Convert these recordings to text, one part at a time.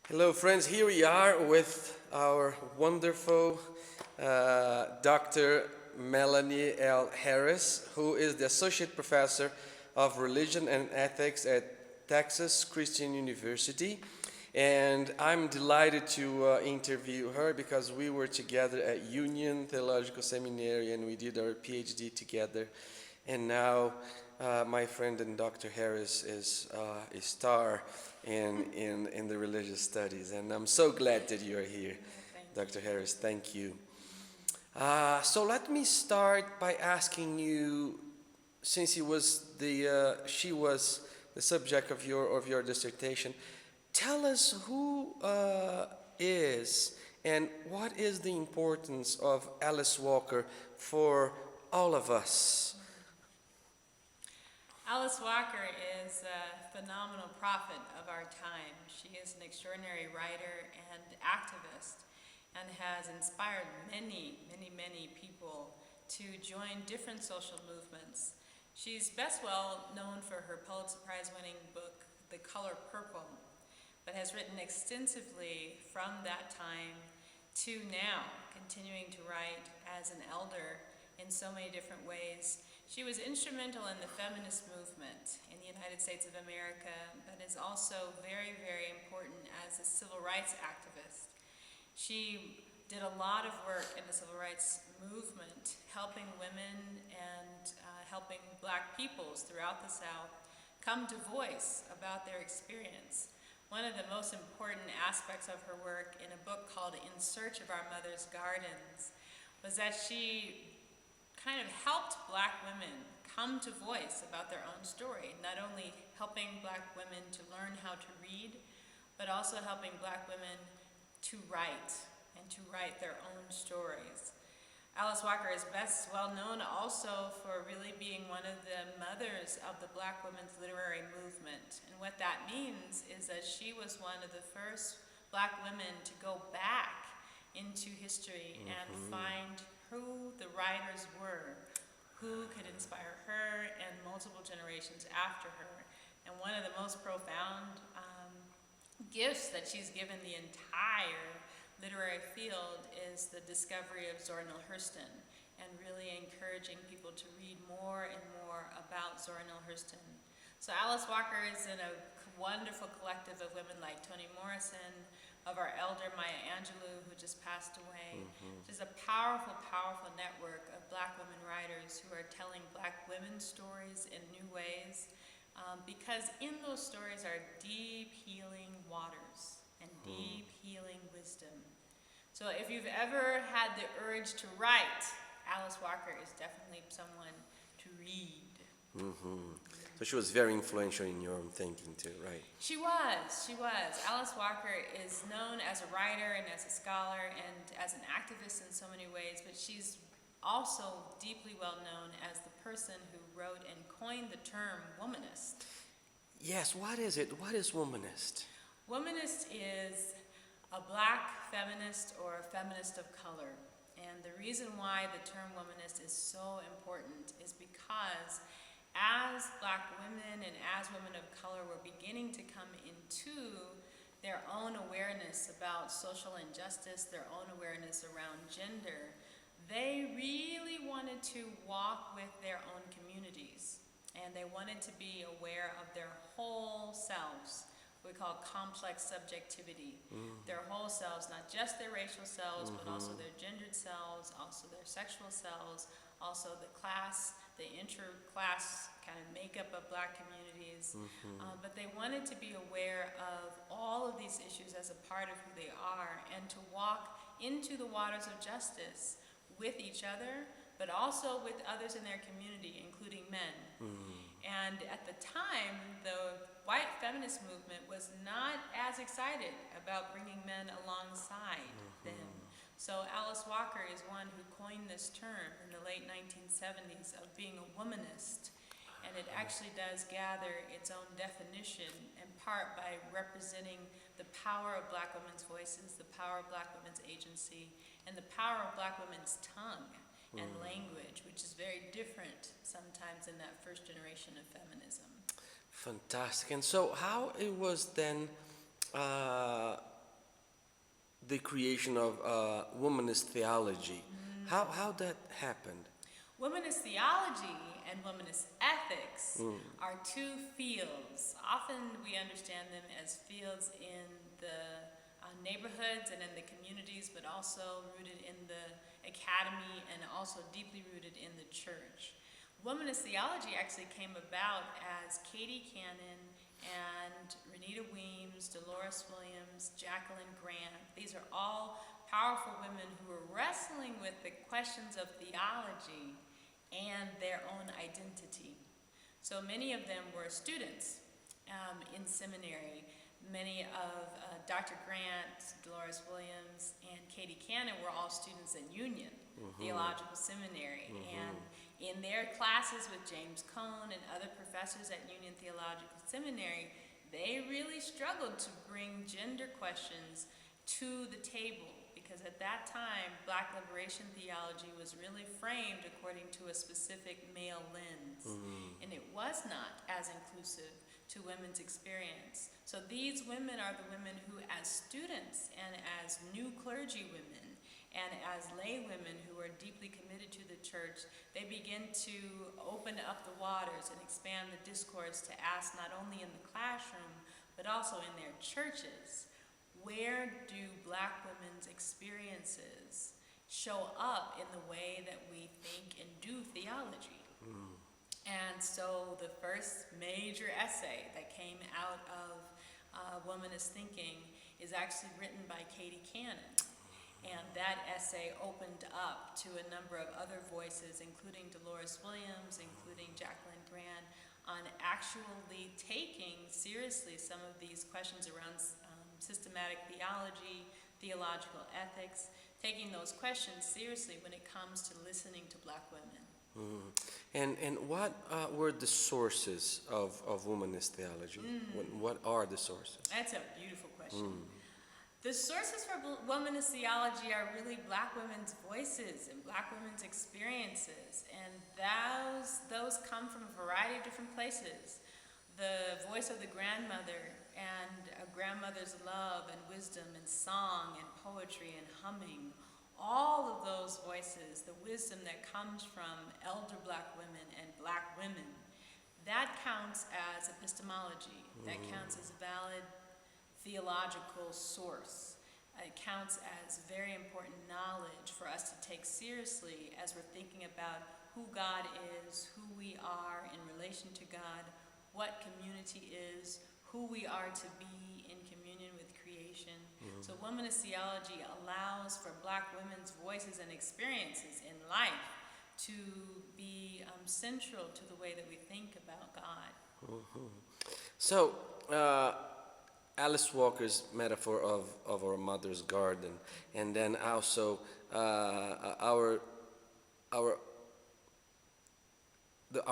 Hello, friends. Here we are with our wonderful Dr. Melanie L. Harris, who is the Associate Professor of Religion and Ethics at Texas Christian University. And I'm delighted to interview her because we were together at Union Theological Seminary and we did our PhD together. And now my friend and Dr. Harris is a star in the religious studies. And I'm so glad that you are here, Dr. Harris. Thank you. So let me start by asking you, since she was the subject of your dissertation, tell us who is and what is the importance of Alice Walker for all of us. Alice Walker is a phenomenal prophet of our time. She is an extraordinary writer and activist and has inspired many people to join different social movements. She's best well known for her Pulitzer Prize-winning book, The Color Purple, but has written extensively from that time to now, continuing to write as an elder in so many different ways. She was instrumental in the feminist movement in the United States of America, but is also very important as a civil rights activist. She did a lot of work in the civil rights movement, helping women and helping Black peoples throughout the South come to voice about their experience. One of the most important aspects of her work in a book called In Search of Our Mother's Gardens was that she kind of helped Black women come to voice about their own story, not only helping Black women to learn how to read, but also helping Black women to write and to write their own stories. Alice Walker is best well known also for really being one of the mothers of the Black women's literary movement. And what that means is that she was one of the first Black women to go back into history and find who the writers were, who could inspire her and multiple generations after her. And one of the most profound gifts that she's given the entire literary field is the discovery of Zora Neale Hurston, and really encouraging people to read more and more about Zora Neale Hurston. So Alice Walker is in a wonderful collective of women like Toni Morrison, of our elder Maya Angelou, who just passed away. There's a powerful network of Black women writers who are telling Black women's stories in new ways, because in those stories are deep healing waters and deep healing wisdom. So if you've ever had the urge to write, Alice Walker is definitely someone to read. So she was very influential in your own thinking too, right? She was. Alice Walker is known as a writer and as a scholar and as an activist in so many ways, but she's also deeply well known as the person who wrote and coined the term womanist. Yes, what is it? What is womanist? Womanist is a Black feminist or a feminist of color. And the reason why the term womanist is so important is because as Black women and as women of color were beginning to come into their own awareness about social injustice, their own awareness around gender, they really wanted to walk with their own communities. And they wanted to be aware of their whole selves, what we call complex subjectivity. Their whole selves, not just their racial selves, but also their gendered selves, also their sexual selves, also the class, the interclass kind of makeup of Black communities. But they wanted to be aware of all of these issues as a part of who they are and to walk into the waters of justice with each other, but also with others in their community, including men. And at the time, the white feminist movement was not as excited about bringing men alongside them. So Alice Walker is one who coined this term in the late 1970s of being a womanist. And it actually does gather its own definition, in part by representing the power of Black women's voices, the power of Black women's agency, and the power of Black women's tongue and language, which is very different sometimes in that first generation of feminism. Fantastic. And so how it was then the creation of womanist theology. How that happened? Womanist theology and womanist ethics are two fields. Often we understand them as fields in the neighborhoods and in the communities, but also rooted in the academy and also deeply rooted in the church. Womanist theology actually came about as Katie Cannon and Renita Weems, Dolores Williams, Jacqueline Grant. These are all powerful women who were wrestling with the questions of theology and their own identity. So many of them were students in seminary. Many of Dr. Grant, Dolores Williams, and Katie Cannon were all students at Union Theological Seminary. And in their classes with James Cone and other professors at Union Theological Seminary, they really struggled to bring gender questions to the table, because at that time, Black liberation theology was really framed according to a specific male lens, and it was not as inclusive to women's experience. So these women are the women who, as students and as new clergy women and as lay women who are deeply committed to the church, they begin to open up the waters and expand the discourse to ask, not only in the classroom, but also in their churches, where do Black women's experiences show up in the way that we think and do theology? And so the first major essay that came out of womanist thinking is actually written by Katie Cannon. And that essay opened up to a number of other voices, including Dolores Williams, including Jacqueline Grant, on actually taking seriously some of these questions around systematic theology, theological ethics, taking those questions seriously when it comes to listening to Black women. And what were the sources of womanist theology? What are the sources? That's a beautiful question. The sources for womanist theology are really Black women's voices and Black women's experiences, and those come from a variety of different places. The voice of the grandmother and a grandmother's love and wisdom and song and poetry and humming, all of those voices, the wisdom that comes from elder Black women and Black women, that counts as epistemology. That counts as valid theological source. It counts as very important knowledge for us to take seriously as we're thinking about who God is, who we are in relation to God, what community is, who we are to be in communion with creation. So womanist theology allows for Black women's voices and experiences in life to be central to the way that we think about God. So, Alice Walker's metaphor of our mother's garden, and then also our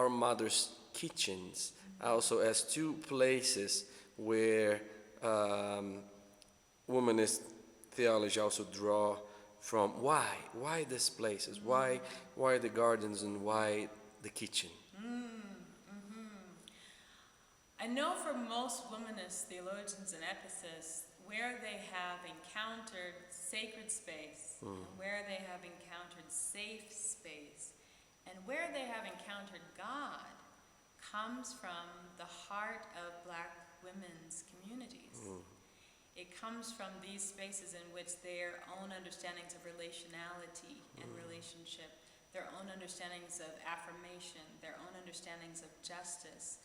mother's kitchens, also as two places where womanist theology also draw from. Why these places? Why the gardens, and why the kitchen? I know for most womanist theologians and ethicists, where they have encountered sacred space, and where they have encountered safe space, and where they have encountered God comes from the heart of Black women's communities. It comes from these spaces in which their own understandings of relationality and relationship, their own understandings of affirmation, their own understandings of justice.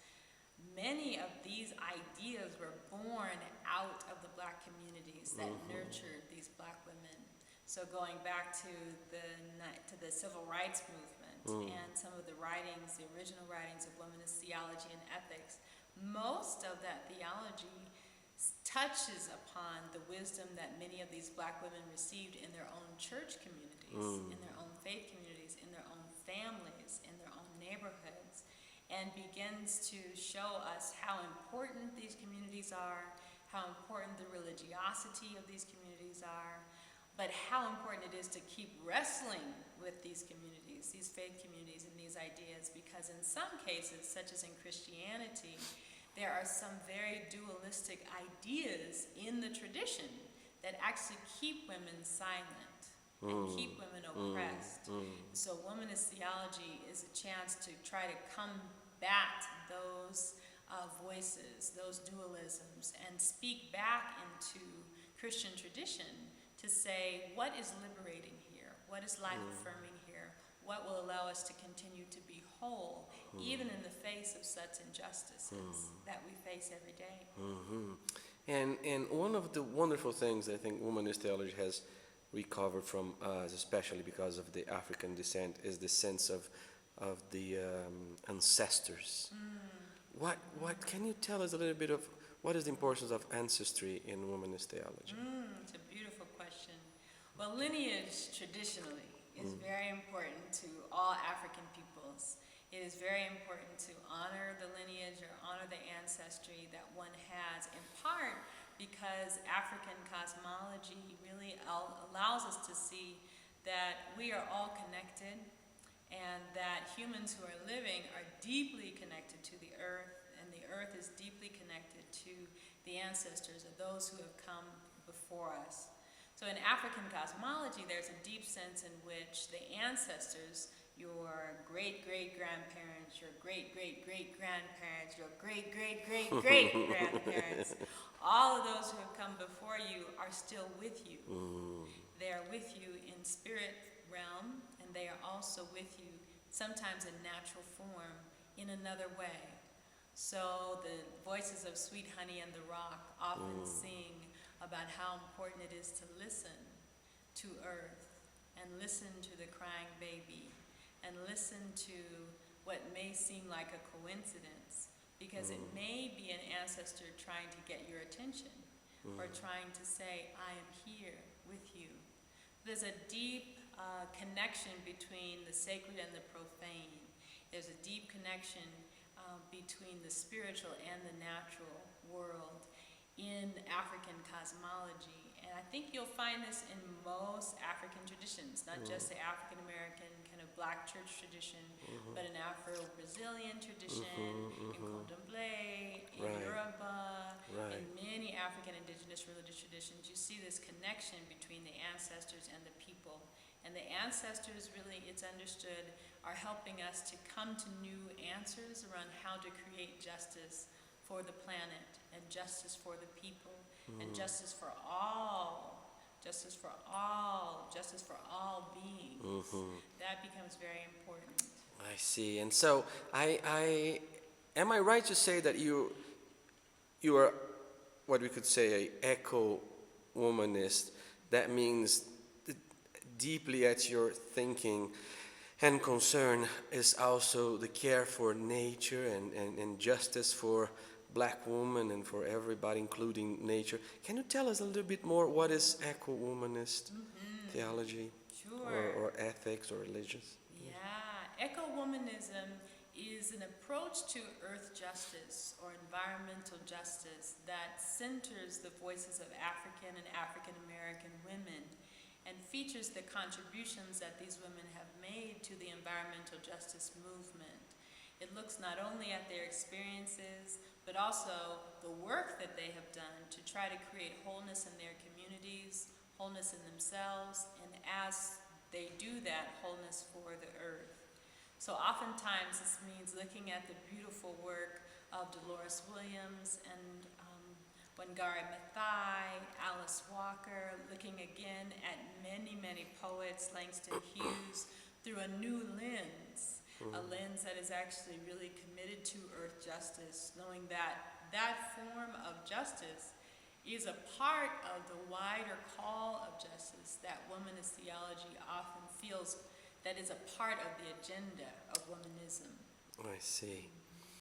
Many of these ideas were born out of the Black communities that nurtured these Black women. So going back to the civil rights movement and some of the writings, the original writings of womanist theology and ethics, most of that theology touches upon the wisdom that many of these Black women received in their own church communities, in their own faith communities, in their own families, in their own neighborhoods, and begins to show us how important these communities are, how important the religiosity of these communities are, but how important it is to keep wrestling with these communities, these faith communities, and these ideas, because in some cases, such as in Christianity, there are some very dualistic ideas in the tradition that actually keep women silent and keep women oppressed. So womanist theology is a chance to try to combat those voices, those dualisms, and speak back into Christian tradition to say, what is liberating here? What is life affirming here? What will allow us to continue to be whole, even in the face of such injustices that we face every day? And one of the wonderful things I think womanist theology has recovered from us, especially because of the African descent, is the sense of the ancestors. What can you tell us a little bit of what is the importance of ancestry in womanist theology? It's a beautiful question. Well, lineage traditionally is very important to all African peoples. It is very important to honor the lineage or honor the ancestry that one has, in part because African cosmology really allows us to see that we are all connected and that humans who are living are deeply connected to the earth, and the earth is deeply connected to the ancestors of those who have come before us. So in African cosmology, there's a deep sense in which the ancestors, your great-great-grandparents, your great-great-great-grandparents, your great-great-great-great-grandparents, all of those who have come before you are still with you. They are with you in spirit realm, and they are also with you, sometimes in natural form, in another way. So the voices of Sweet Honey and the Rock often sing about how important it is to listen to earth and listen to the crying baby and listen to what may seem like a coincidence, because it may be an ancestor trying to get your attention or trying to say, I am here with you. There's a deep connection between the sacred and the profane. There's a deep connection between the spiritual and the natural world in African cosmology. And I think you'll find this in most African traditions, not just the African American kind of black church tradition, but in Afro-Brazilian tradition, in Candomblé, in Yoruba, in many African indigenous religious traditions. You see this connection between the ancestors and the people. And the ancestors, really, it's understood, are helping us to come to new answers around how to create justice for the planet, and justice for the people, and justice for all, justice for all, justice for all beings. That becomes very important. I see. And so, I am I right to say that you are what we could say a eco-womanist? That means deeply at your thinking and concern is also the care for nature and justice for black women and for everybody, including nature. Can you tell us a little bit more what is eco-womanist theology? Sure. Or ethics or religious? Yeah, eco-womanism is an approach to earth justice or environmental justice that centers the voices of African and African American women and features the contributions that these women have made to the environmental justice movement. It looks not only at their experiences, but also the work that they have done to try to create wholeness in their communities, wholeness in themselves, and as they do that, wholeness for the earth. So oftentimes this means looking at the beautiful work of Dolores Williams and Wangari Maathai, Alice Walker, looking again at many, many poets, Langston Hughes, through a new lens, a lens that is actually really committed to earth justice, knowing that that form of justice is a part of the wider call of justice that womanist theology often feels that is a part of the agenda of womanism. I see.